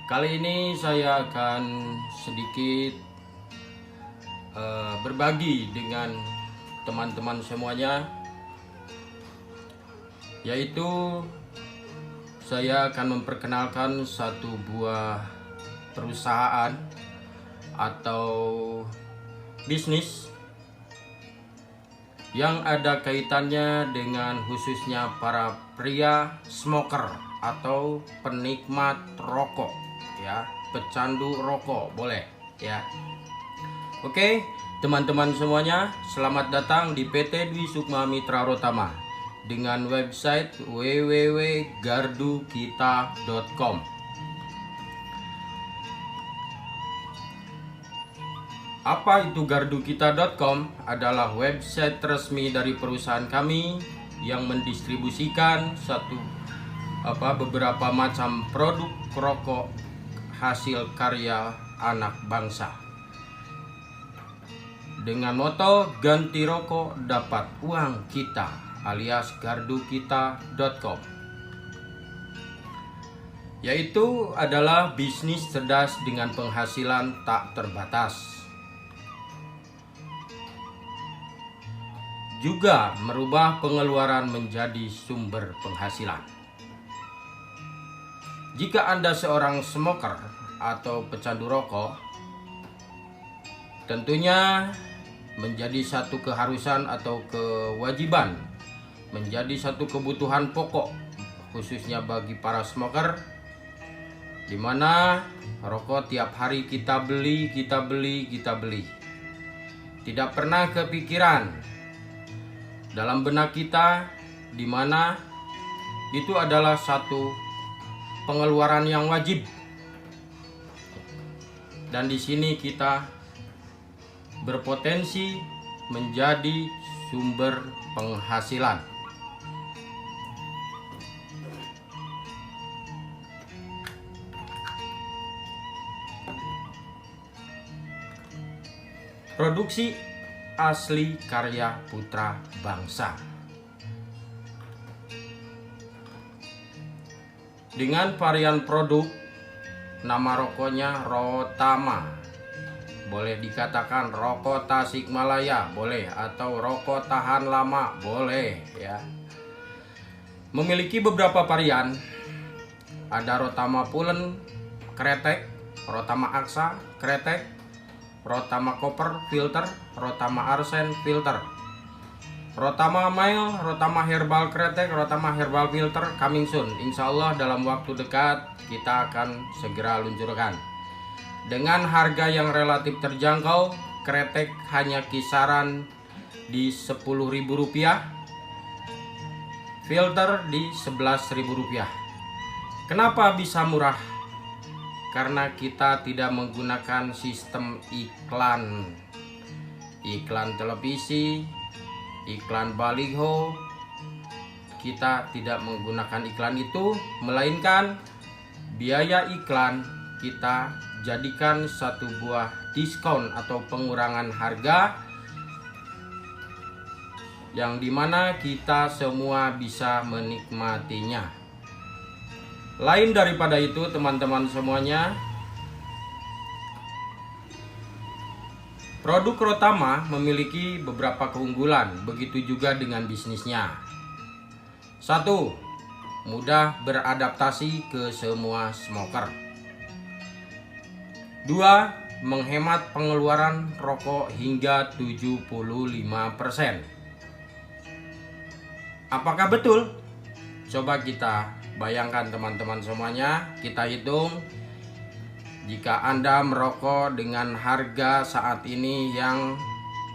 Kali ini saya akan sedikit berbagi dengan teman-teman semuanya, yaitu saya akan memperkenalkan satu buah perusahaan atau bisnis yang ada kaitannya dengan khususnya para pria smoker atau penikmat rokok, ya, pecandu rokok boleh ya. Oke, teman-teman semuanya, selamat datang di PT Dwi Sukma Mitra Rotama dengan website www.gardukita.com. Apa itu gardukita.com? Adalah website resmi dari perusahaan kami yang mendistribusikan beberapa macam produk rokok hasil karya anak bangsa. Dengan moto ganti rokok dapat uang kita, alias gardukita.com. Yaitu adalah bisnis cerdas dengan penghasilan tak terbatas. Juga merubah pengeluaran menjadi sumber penghasilan. Jika Anda seorang smoker atau pecandu rokok, tentunya menjadi satu keharusan atau kewajiban, menjadi satu kebutuhan pokok khususnya bagi para smoker, di mana rokok tiap hari kita beli. Tidak pernah kepikiran dalam benak kita di mana itu adalah satu pengeluaran yang wajib. Dan di sini kita berpotensi menjadi sumber penghasilan. Produksi asli karya putra bangsa. Dengan varian produk, nama rokoknya Rotama. Boleh dikatakan rokok Tasikmalaya, boleh, atau rokok tahan lama, boleh ya. Memiliki beberapa varian. Ada Rotama Pulen kretek, Rotama Aksa kretek, Rotama Koper filter, Rotama Arsen filter, Rotama Mail, Rotama Herbal kretek, Rotama Herbal filter coming soon. Insya Allah dalam waktu dekat kita akan segera luncurkan. Dengan harga yang relatif terjangkau, kretek hanya kisaran di Rp10.000, filter di Rp11.000. Kenapa bisa murah? Karena kita tidak menggunakan sistem iklan televisi, iklan baliho. Kita tidak menggunakan iklan itu, melainkan biaya iklan kita jadikan satu buah diskon atau pengurangan harga, yang dimana kita semua bisa menikmatinya. Lain daripada itu, teman-teman semuanya, produk Rotama memiliki beberapa keunggulan, begitu juga dengan bisnisnya. 1. Mudah beradaptasi ke semua smoker. 2. Menghemat pengeluaran rokok hingga 75%. Apakah betul? Coba kita bayangkan teman-teman semuanya, kita hitung. Jika Anda merokok dengan harga saat ini yang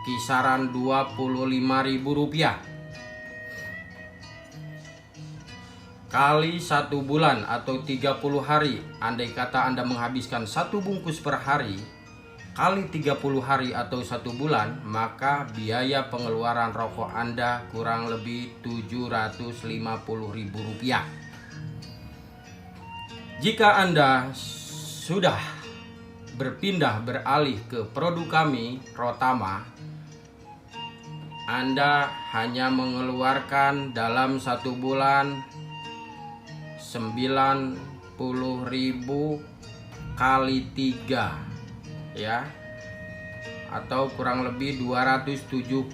kisaran Rp25.000 kali 1 bulan atau 30 hari, andai kata Anda menghabiskan 1 bungkus per hari, kali 30 hari atau 1 bulan, maka biaya pengeluaran rokok Anda kurang lebih Rp750.000. Jika Anda sudah beralih ke produk kami Rotama, Anda hanya mengeluarkan dalam 1 bulan 90.000 kali 3 ya, atau kurang lebih 270.000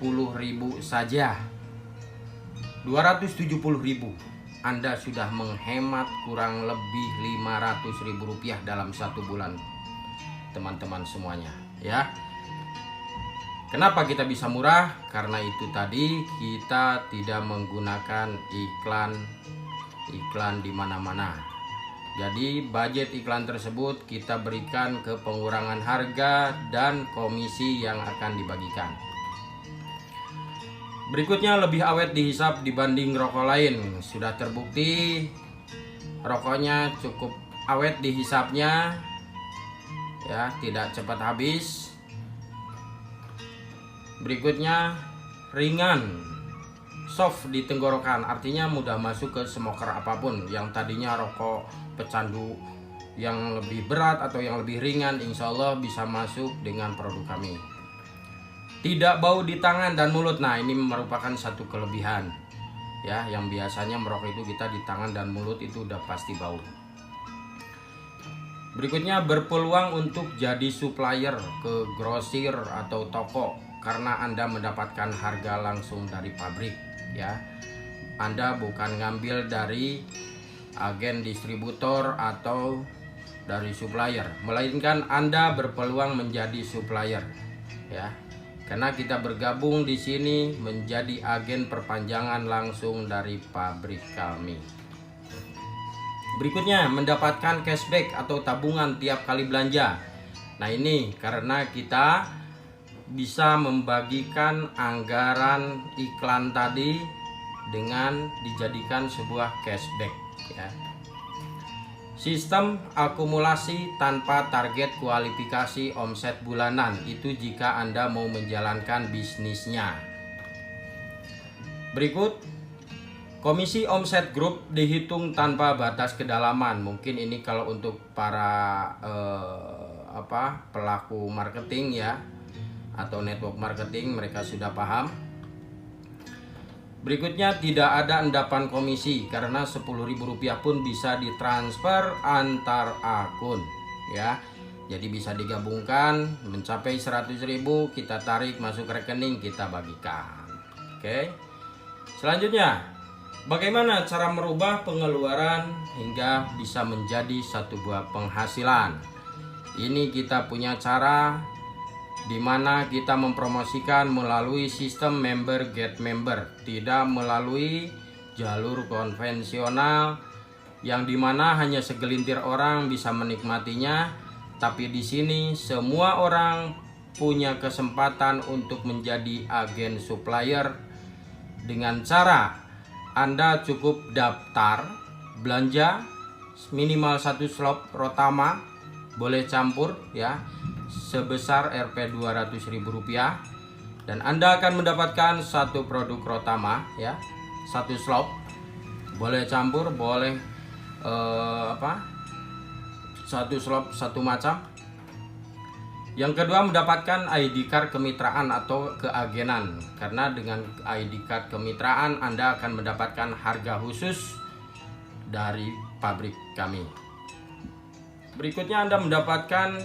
saja. 270.000, Anda sudah menghemat kurang lebih 500.000 rupiah dalam 1 bulan, teman-teman semuanya ya. Kenapa kita bisa murah? Karena itu tadi, kita tidak menggunakan iklan di mana-mana. Jadi budget iklan tersebut kita berikan ke pengurangan harga dan komisi yang akan dibagikan. Berikutnya, lebih awet dihisap dibanding rokok lain. Sudah terbukti rokoknya cukup awet dihisapnya ya, tidak cepat habis. Berikutnya, ringan, soft di tenggorokan, artinya mudah masuk ke smoker apapun. Yang tadinya rokok pecandu yang lebih berat atau yang lebih ringan, insya Allah bisa masuk dengan produk kami. Tidak bau di tangan dan mulut. Nah, ini merupakan satu kelebihan ya, yang biasanya merokok itu kita di tangan dan mulut itu udah pasti bau. Berikutnya, berpeluang untuk jadi supplier ke grosir atau toko karena Anda mendapatkan harga langsung dari pabrik ya. Anda bukan ngambil dari agen distributor atau dari supplier, melainkan Anda berpeluang menjadi supplier ya. Karena kita bergabung di sini menjadi agen perpanjangan langsung dari pabrik kami. Berikutnya, mendapatkan cashback atau tabungan tiap kali belanja. Nah, ini karena kita bisa membagikan anggaran iklan tadi dengan dijadikan sebuah cashback ya. Sistem akumulasi tanpa target kualifikasi omset bulanan, itu jika Anda mau menjalankan bisnisnya. Berikut, komisi omset grup dihitung tanpa batas kedalaman. Mungkin ini kalau untuk para pelaku marketing ya, atau network marketing, mereka sudah paham. Berikutnya, tidak ada endapan komisi karena 10.000 rupiah pun bisa ditransfer antar akun ya. Jadi bisa digabungkan mencapai 100.000, kita tarik masuk rekening, kita bagikan. Oke. Selanjutnya, bagaimana cara merubah pengeluaran hingga bisa menjadi satu buah penghasilan? Ini kita punya cara di mana kita mempromosikan melalui sistem member get member, tidak melalui jalur konvensional yang dimana hanya segelintir orang bisa menikmatinya, tapi di sini semua orang punya kesempatan untuk menjadi agen supplier dengan cara Anda cukup daftar belanja minimal 1 slop Rotama, boleh campur ya, sebesar Rp 200.000 dan Anda akan mendapatkan satu produk Rotama ya, 1 slop, boleh campur, boleh 1 slop 1 macam. Yang kedua, mendapatkan ID card kemitraan atau keagenan, karena dengan ID card kemitraan Anda akan mendapatkan harga khusus dari pabrik kami. Berikutnya, Anda mendapatkan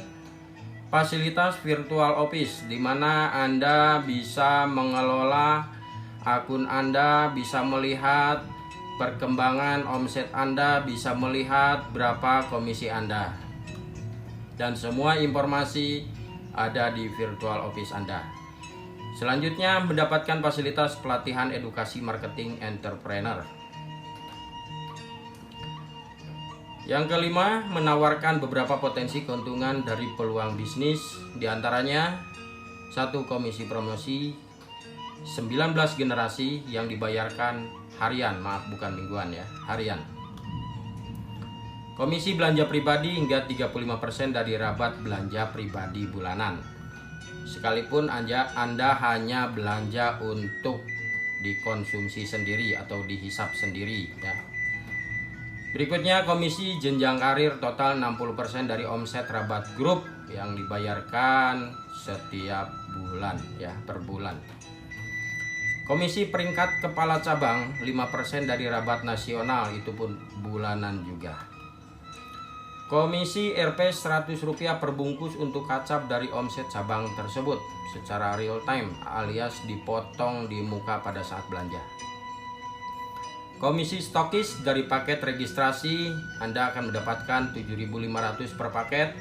fasilitas virtual office, di mana Anda bisa mengelola akun Anda, bisa melihat perkembangan omset Anda, bisa melihat berapa komisi Anda, dan semua informasi ada di virtual office Anda. Selanjutnya, mendapatkan fasilitas pelatihan edukasi marketing entrepreneur. Yang kelima, menawarkan beberapa potensi keuntungan dari peluang bisnis, diantaranya 1. Komisi promosi 19 generasi yang dibayarkan harian, bukan mingguan ya, harian. Komisi belanja pribadi hingga 35% dari rabat belanja pribadi bulanan, sekalipun Anda hanya belanja untuk dikonsumsi sendiri atau dihisap sendiri ya. Berikutnya, komisi jenjang karir total 60% dari omset rabat grup yang dibayarkan setiap bulan ya, per bulan. Komisi peringkat kepala cabang 5% dari rabat nasional, itu pun bulanan juga. Komisi Rp 100 per bungkus untuk kacap dari omset cabang tersebut secara real time alias dipotong di muka pada saat belanja. Komisi stokis dari paket registrasi Anda akan mendapatkan 7.500 per paket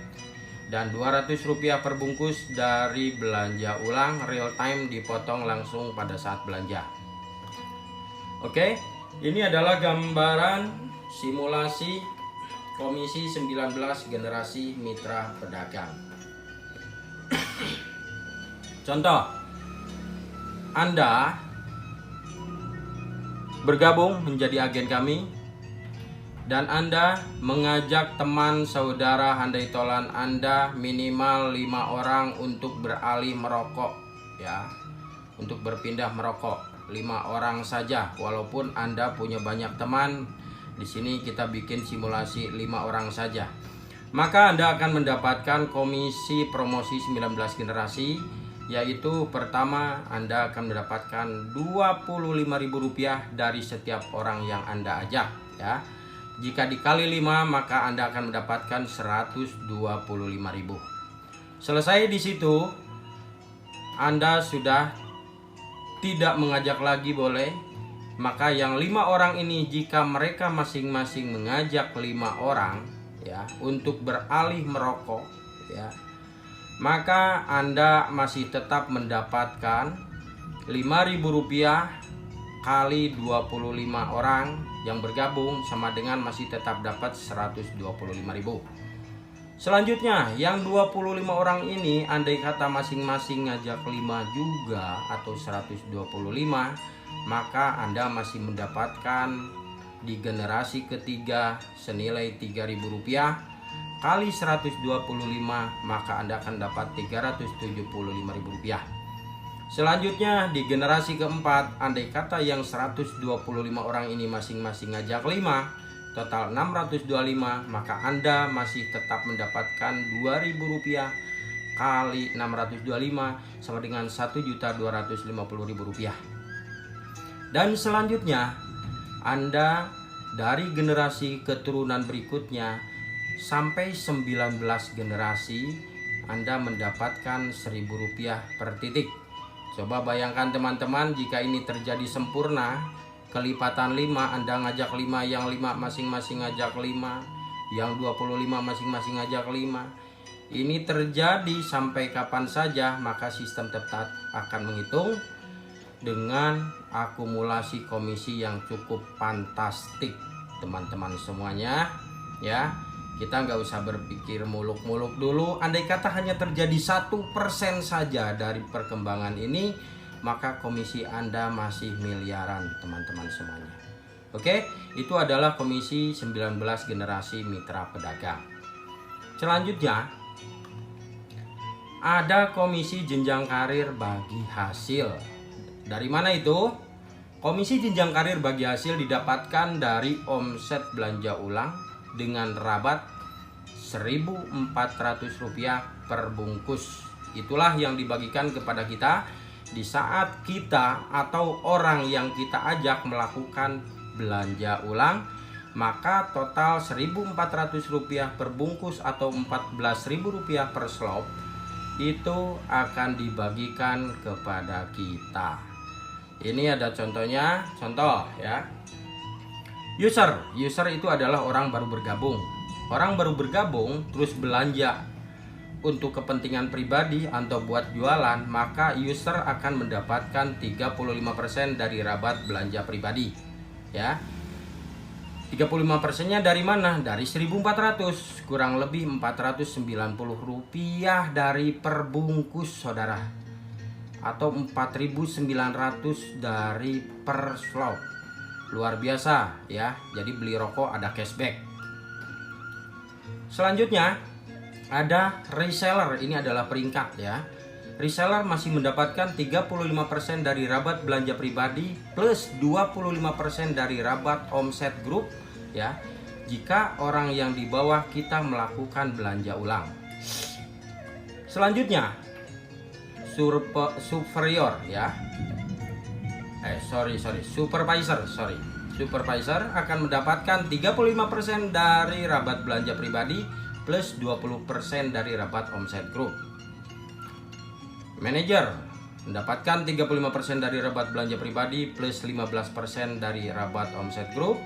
dan Rp200 per bungkus dari belanja ulang real time dipotong langsung pada saat belanja. Oke, ini adalah gambaran simulasi Komisi 19 Generasi Mitra Pedagang. Contoh, Anda bergabung menjadi agen kami dan Anda mengajak teman saudara handai tolan Anda minimal 5 orang untuk beralih merokok, ya, untuk berpindah merokok. 5 orang saja, walaupun Anda punya banyak teman. Di sini kita bikin simulasi 5 orang saja. Maka Anda akan mendapatkan komisi promosi 19 generasi, yaitu pertama Anda akan mendapatkan Rp25.000 dari setiap orang yang Anda ajak, ya. Jika dikali 5 maka Anda akan mendapatkan Rp125.000. Selesai di situ, Anda sudah tidak mengajak lagi boleh. Maka yang 5 orang ini jika mereka masing-masing mengajak 5 orang, ya, untuk beralih merokok, ya, maka Anda masih tetap mendapatkan Rp5.000 kali 25 orang yang bergabung sama dengan masih tetap dapat Rp125.000. Selanjutnya, yang 25 orang ini andai kata masing-masing ngajak 5 juga atau 125, maka Anda masih mendapatkan di generasi ketiga senilai Rp3.000 kali 125, maka Anda akan dapat Rp375.000. Selanjutnya di generasi keempat, andai kata yang 125 orang ini masing-masing ngajak 5, total 625, maka Anda masih tetap mendapatkan Rp2.000 kali 625 sama dengan Rp1.250.000. Dan selanjutnya Anda dari generasi keturunan berikutnya sampai 19 generasi Anda mendapatkan Rp1.000 per titik. Coba bayangkan teman-teman, jika ini terjadi sempurna, kelipatan 5, Anda ngajak 5, yang 5 masing-masing ngajak 5, yang 25 masing-masing ngajak 5. Ini terjadi sampai kapan saja, maka sistem tetap akan menghitung dengan akumulasi komisi yang cukup fantastik, teman-teman semuanya, ya. Kita nggak usah berpikir muluk-muluk dulu. Andai kata hanya terjadi 1% saja dari perkembangan ini, maka komisi Anda masih miliaran, teman-teman semuanya. Oke, itu adalah komisi 19 generasi mitra pedagang. Selanjutnya ada komisi jenjang karir bagi hasil. Dari mana itu? Komisi jenjang karir bagi hasil didapatkan dari omset belanja ulang dengan rabat Rp1.400 per bungkus. Itulah yang dibagikan kepada kita di saat kita atau orang yang kita ajak melakukan belanja ulang. Maka total Rp1.400 per bungkus atau Rp14.000 per slop itu akan dibagikan kepada kita. Ini ada contohnya, contoh ya. User itu adalah orang baru bergabung. Orang baru bergabung terus belanja untuk kepentingan pribadi atau buat jualan, maka user akan mendapatkan 35% dari rabat belanja pribadi. Ya. 35%-nya dari mana? Dari 1.400, kurang lebih Rp490 dari per bungkus, saudara. Atau 4.900 dari per slot. Luar biasa ya. Jadi beli rokok ada cashback. Selanjutnya ada reseller. Ini adalah peringkat ya. Reseller masih mendapatkan 35% dari rabat belanja pribadi plus 25% dari rabat omset grup ya. Jika orang yang di bawah kita melakukan belanja ulang. Selanjutnya superior ya. Supervisor, sorry. supervisor akan mendapatkan 35% dari rabat belanja pribadi plus 20% dari rabat omset grup. Manajer mendapatkan 35% dari rabat belanja pribadi plus 15% dari rabat omset grup.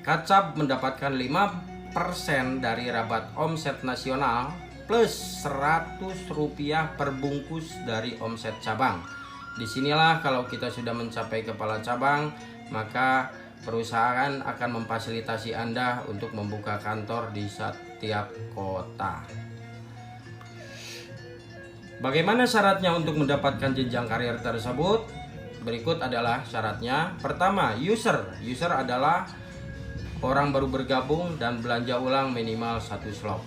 Kacab mendapatkan 5% dari rabat omset nasional plus Rp100 per bungkus dari omset cabang. Disinilah kalau kita sudah mencapai kepala cabang, maka perusahaan akan memfasilitasi Anda untuk membuka kantor di setiap kota. Bagaimana syaratnya untuk mendapatkan jenjang karir tersebut? Berikut adalah syaratnya. Pertama, user. User adalah orang baru bergabung dan belanja ulang minimal 1 slot.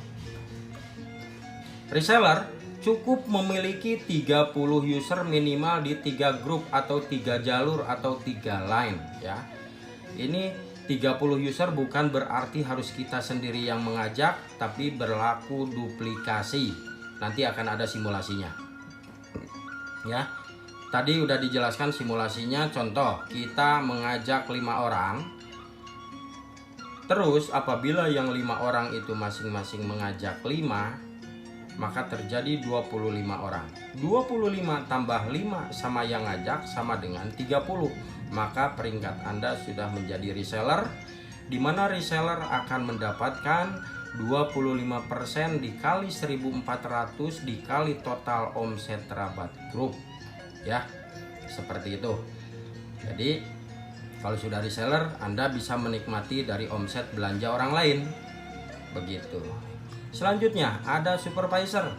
Reseller cukup memiliki 30 user minimal di 3 grup atau 3 jalur atau 3 line ya. Ini 30 user bukan berarti harus kita sendiri yang mengajak, tapi berlaku duplikasi. Nanti akan ada simulasinya. Ya. Tadi udah dijelaskan simulasinya. Contoh, kita mengajak 5 orang. Terus apabila yang 5 orang itu masing-masing mengajak 5, maka terjadi 25 orang. 25 tambah 5 sama yang ngajak sama dengan 30. Maka peringkat Anda sudah menjadi reseller, di mana reseller akan mendapatkan 25% dikali 1.400 dikali total omset rabat grup. Ya, seperti itu. Jadi kalau sudah reseller, Anda bisa menikmati dari omset belanja orang lain. Begitu. Selanjutnya ada supervisor.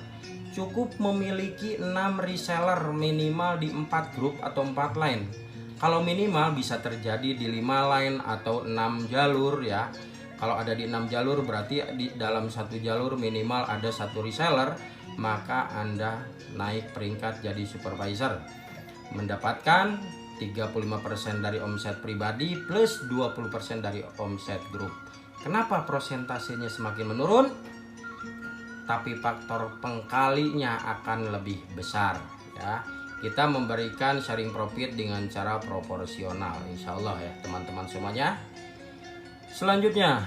Cukup memiliki 6 reseller minimal di 4 grup atau 4 line. Kalau minimal bisa terjadi di 5 line atau 6 jalur ya. Kalau ada di 6 jalur berarti di dalam 1 jalur minimal ada 1 reseller, maka Anda naik peringkat jadi supervisor. Mendapatkan 35% dari omset pribadi plus 20% dari omset grup. Kenapa prosentasenya semakin menurun? Tapi faktor pengkalinya akan lebih besar ya. Kita memberikan sharing profit dengan cara proporsional, insya Allah ya teman-teman semuanya. Selanjutnya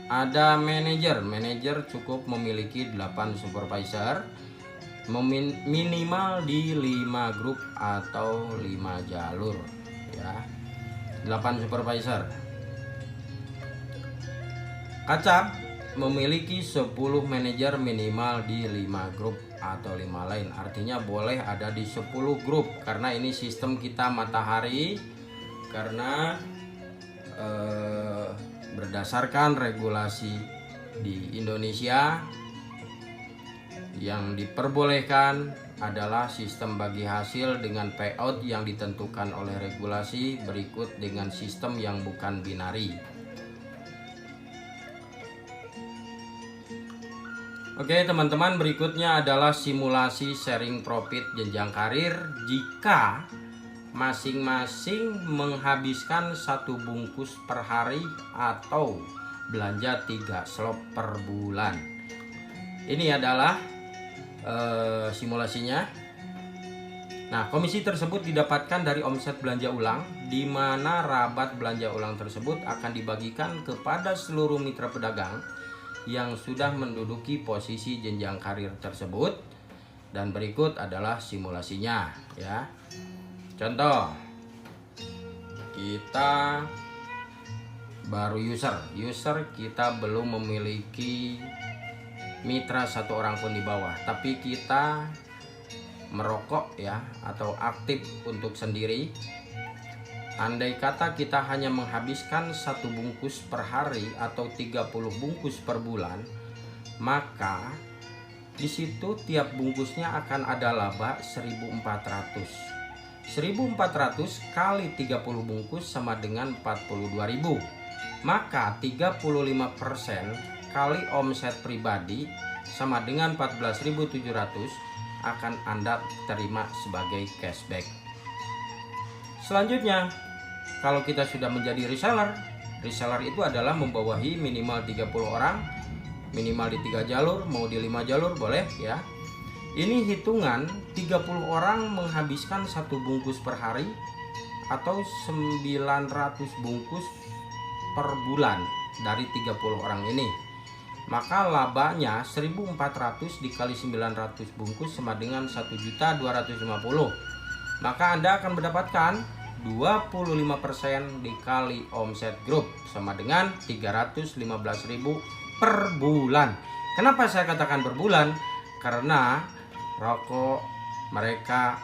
ada manajer. Manajer cukup memiliki 8 supervisor minimal di 5 grup atau 5 jalur ya. 8 supervisor. Kacab memiliki 10 manajer minimal di 5 grup atau 5 line. Artinya boleh ada di 10 grup karena ini sistem kita matahari, karena berdasarkan regulasi di Indonesia yang diperbolehkan adalah sistem bagi hasil dengan payout yang ditentukan oleh regulasi, berikut dengan sistem yang bukan binari. Oke teman-teman, berikutnya adalah simulasi sharing profit jenjang karir jika masing-masing menghabiskan 1 bungkus per hari atau belanja 3 slot per bulan. Ini adalah simulasinya. Nah, komisi tersebut didapatkan dari omset belanja ulang, di mana rabat belanja ulang tersebut akan dibagikan kepada seluruh mitra pedagang yang sudah menduduki posisi jenjang karir tersebut. Dan berikut adalah simulasinya ya. Contoh, kita baru user kita belum memiliki mitra 1 orang pun di bawah, tapi kita merokok ya atau aktif untuk sendiri. Andai kata kita hanya menghabiskan 1 bungkus per hari atau 30 bungkus per bulan, maka di situ tiap bungkusnya akan ada laba 1.400. 1.400 kali 30 bungkus sama dengan 42.000. Maka 35% kali omset pribadi sama dengan 14.700 akan Anda terima sebagai cashback. Selanjutnya, kalau kita sudah menjadi reseller, reseller itu adalah membawahi minimal 30 orang, minimal di 3 jalur, mau di 5 jalur boleh ya. Ini hitungan 30 orang menghabiskan 1 bungkus per hari atau 900 bungkus per bulan dari 30 orang ini. Maka labanya 1.400 dikali 900 bungkus sama dengan 1.250.000. Maka Anda akan mendapatkan 25% dikali omset grup sama dengan 315.000 per bulan. Kenapa saya katakan per bulan? Karena rokok mereka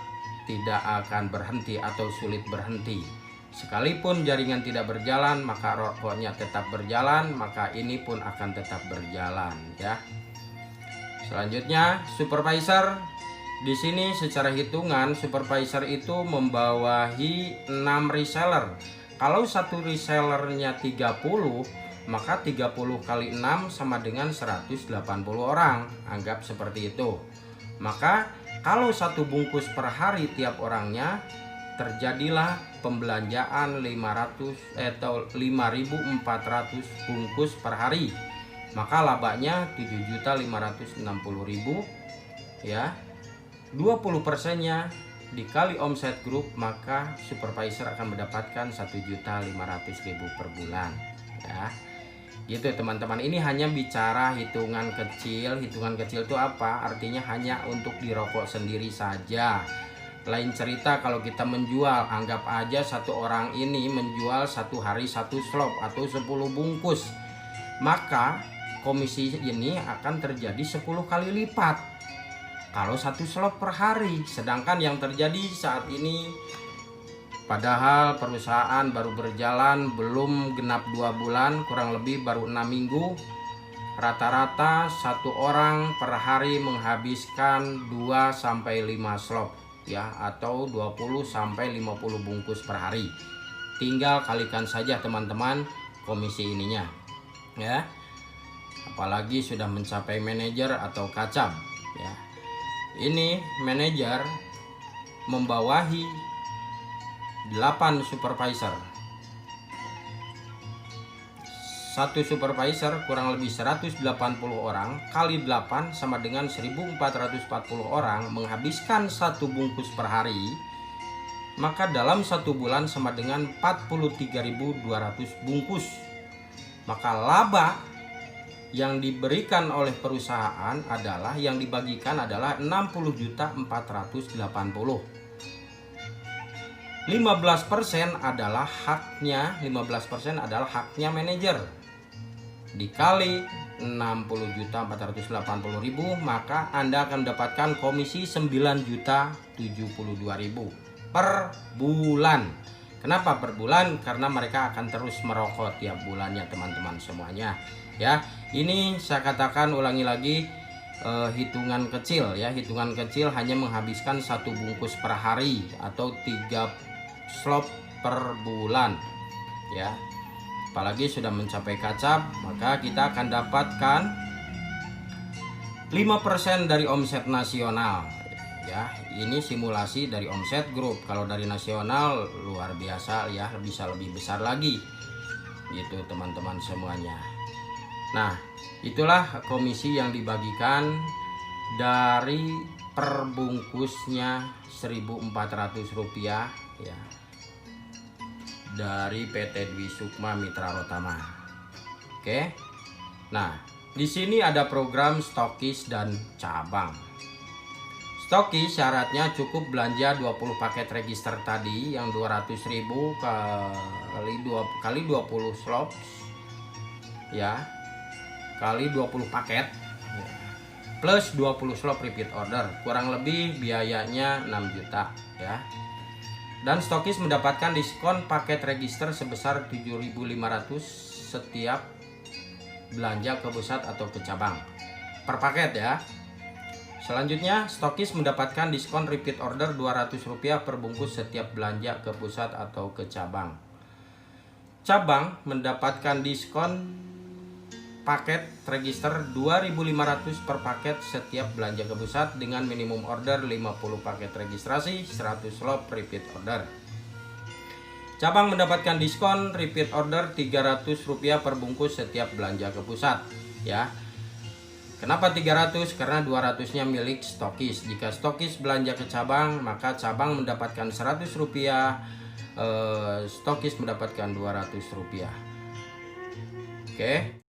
tidak akan berhenti atau sulit berhenti. Sekalipun jaringan tidak berjalan, maka rokoknya tetap berjalan, maka ini pun akan tetap berjalan ya. Selanjutnya, supervisor. Di sini secara hitungan supervisor itu membawahi 6 reseller. Kalau satu resellernya 30, maka 30 kali 6 sama dengan 180 orang. Anggap seperti itu. Maka kalau satu bungkus per hari tiap orangnya, terjadilah pembelanjaan 500 5.400 bungkus per hari. Maka labanya 7.560.000 ya. 20%-nya dikali omset grup, maka supervisor akan mendapatkan 1.500.000 per bulan ya. Gitu teman-teman, ini hanya bicara hitungan kecil. Hitungan kecil itu apa? Artinya hanya untuk di rokok sendiri saja. Lain cerita kalau kita menjual, anggap aja satu orang ini menjual satu hari satu slop atau 10 bungkus, maka komisi ini akan terjadi 10 kali lipat kalau satu slot per hari. Sedangkan yang terjadi saat ini, padahal perusahaan baru berjalan belum genap 2 bulan, kurang lebih baru 6 minggu, rata-rata satu orang per hari menghabiskan 2-5 slot ya, atau 20-50 bungkus per hari. Tinggal kalikan saja teman-teman komisi ininya ya. Apalagi sudah mencapai manajer atau kacab ya. Ini manajer membawahi 8 supervisor. Satu supervisor kurang lebih 180 orang kali 8 sama dengan 1.440 orang menghabiskan satu bungkus per hari. Maka dalam satu bulan sama dengan 43.200 bungkus. Maka laba yang diberikan oleh perusahaan adalah, yang dibagikan adalah 60.480. 15% adalah haknya, 15% adalah haknya manajer. Dikali 60.480.000, maka Anda akan mendapatkan komisi 9.072.000 per bulan. Kenapa per bulan? Karena mereka akan terus merokok tiap bulannya teman-teman semuanya ya. Ini saya katakan ulangi lagi, hitungan kecil ya. Hitungan kecil hanya menghabiskan satu bungkus per hari atau 3 slop per bulan ya. Apalagi sudah mencapai kacap, maka kita akan dapatkan 5% dari omset nasional ya. Ini simulasi dari omset grup. Kalau dari nasional luar biasa ya, bisa lebih besar lagi gitu teman-teman semuanya. Nah, itulah komisi yang dibagikan dari perbungkusnya Rp1.400 ya, dari PT Dwi Sukma Mitra Rotama. Oke. Nah, di sini ada program stokis dan cabang. Stokis syaratnya cukup belanja 20 paket register tadi yang 200.000 kali 20 slots ya, kali 20 paket ya, plus 20 slot repeat order, kurang lebih biayanya 6 juta ya. Dan stokis mendapatkan diskon paket register sebesar 7.500 setiap belanja ke pusat atau ke cabang per paket ya. Selanjutnya, stokis mendapatkan diskon repeat order Rp200 per bungkus setiap belanja ke pusat atau ke cabang. Cabang mendapatkan diskon paket register 2.500 per paket setiap belanja ke pusat dengan minimum order 50 paket registrasi, 100 slot repeat order. Cabang mendapatkan diskon repeat order Rp300 per bungkus setiap belanja ke pusat ya. Kenapa 300? Karena 200-nya milik stokis. Jika stokis belanja ke cabang, maka cabang mendapatkan Rp100 stokis mendapatkan Rp200. Oke.